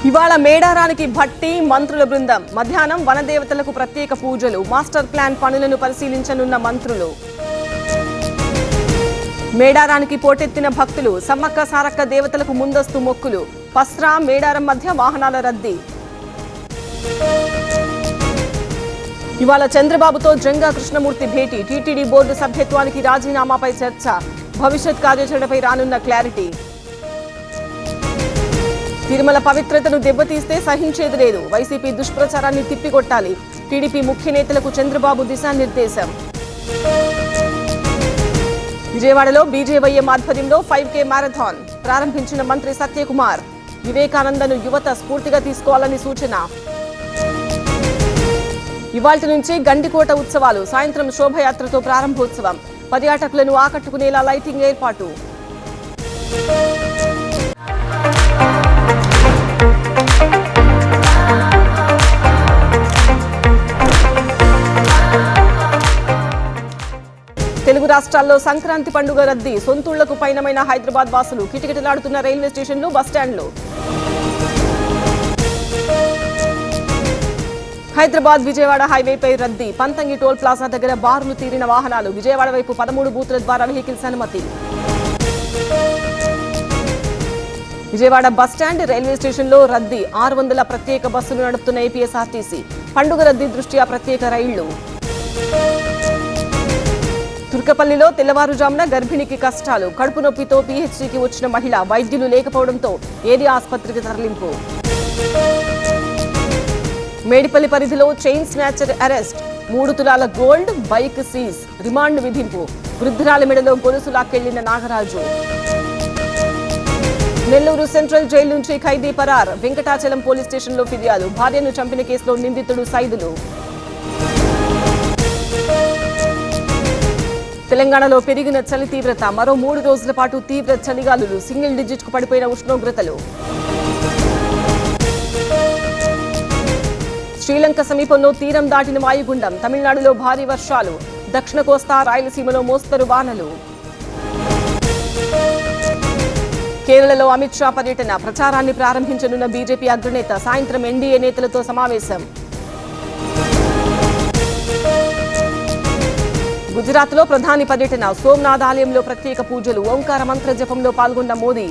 ఇవాళ మేడారానికి భట్టి మంత్రుల బృందం. మధ్యాహ్నం వనదేవతలకు ప్రత్యేక పూజలు. మాస్టర్ ప్లాన్ పనులను పరిశీలించనున్న మంత్రులు. మేడారానికి పోటెత్తిన భక్తులు. సమ్మక్క సారక్క దేవతలకు ముందస్తు మొక్కులు. పస్రా మేడారం మధ్య వాహనాల రద్దీ. ఇవాళ చంద్రబాబుతో జంగా కృష్ణమూర్తి భేటీ. టీటీడీ బోర్డు సభ్యత్వానికి రాజీనామాపై చర్చ. భవిష్యత్ కార్యాచరణపై రానున్న క్లారిటీ. తిరుమల పవిత్రతను దెబ్బతీస్తే సహించేది లేదు. వైసీపీ దుష్ప్రచారాన్ని తిప్పికొట్టాలి. టీడీపీ ముఖ్య నేతలకు చంద్రబాబు దిశానిర్దేశం. విజయవాడలో బీజేవైఎం ఆధ్వర్యంలో 5K మ్యారథాన్ ప్రారంభించిన మంత్రి సత్యకుమార్. వివేకానందను యువత స్ఫూర్తిగా తీసుకోవాలని సూచన. ఇవాల్టి నుంచి గండికోట ఉత్సవాలు. సాయంత్రం శోభయాత్రతో ప్రారంభోత్సవం. పర్యాటకులను ఆకట్టుకునేలా లైటింగ్ ఏర్పాటు. తెలుగు రాష్ట్రాల్లో సంక్రాంతి పండుగ రద్దీ. సొంతూళ్లకు పయనమైన హైదరాబాద్ వాసులు. కిటకిటలాడుతున్న రైల్వే స్టేషన్లు, బస్టాండ్లు. హైదరాబాద్ విజయవాడ హైవేపై రద్దీ. పంతంగి టోల్ ప్లాజా దగ్గర బారులు తీరిన వాహనాలు. విజయవాడ వైపు 13 బూతుల ద్వారా వెహికల్స్ అనుమతి. విజయవాడ బస్టాండ్, రైల్వే స్టేషన్లో రద్దీ. 600 ప్రత్యేక బస్సులు నడుపుతున్న ఏపీఎస్ఆర్టీసీ. పండుగ రద్దీ దృష్ట్యా ప్రత్యేక రైళ్లు. తుర్కపల్లిలో తెల్లవారుజామున గర్భిణికి కష్టాలు. కడుపు నొప్పితో పీహెచ్డీకి వచ్చిన మహిళ. వైద్యులు లేకపోవడంతో ఏరియా ఆసుపత్రికి తరలింపు. మేడిపల్లి పరిధిలో చైన్ స్నాచర్ అరెస్ట్. 3 తులాల గోల్డ్, బైక్ సీజ్. రిమాండ్ విధింపు. వృద్ధురాలి మెడలో గొలుసు లాక్కెళ్లిన నాగరాజు. నెల్లూరు సెంట్రల్ జైలు నుంచి ఖైదీ పరార్. వెంకటాచలం పోలీస్ స్టేషన్లో ఫిర్యాదు. భార్యను చంపిన కేసులో నిందితుడు సైదులు. తెలంగాణలో పెరిగిన చలి తీవ్రత. మరో 3 రోజుల పాటు తీవ్ర చలిగాలులు. సింగిల్ డిజిట్ కు పడిపోయిన ఉష్ణోగ్రతలు. శ్రీలంక సమీపంలో తీరం దాటిన వాయుగుండం. తమిళనాడులో భారీ వర్షాలు. దక్షిణ కోస్తా, రాయలసీమలో మోస్తరు వానలు. కేరళలో అమిత్ షా పర్యటన. ప్రచారాన్ని ప్రారంభించనున్న బీజేపీ అగ్రనేత. సాయంత్రం ఎన్డీఏ నేతలతో సమావేశం. గుజరాత్లో ప్రధాని పర్యటన. సోమనాథ్ ఆలయంలో ప్రత్యేక పూజలు. ఓంకార మంత్ర జపంలో పాల్గొన్న మోదీ.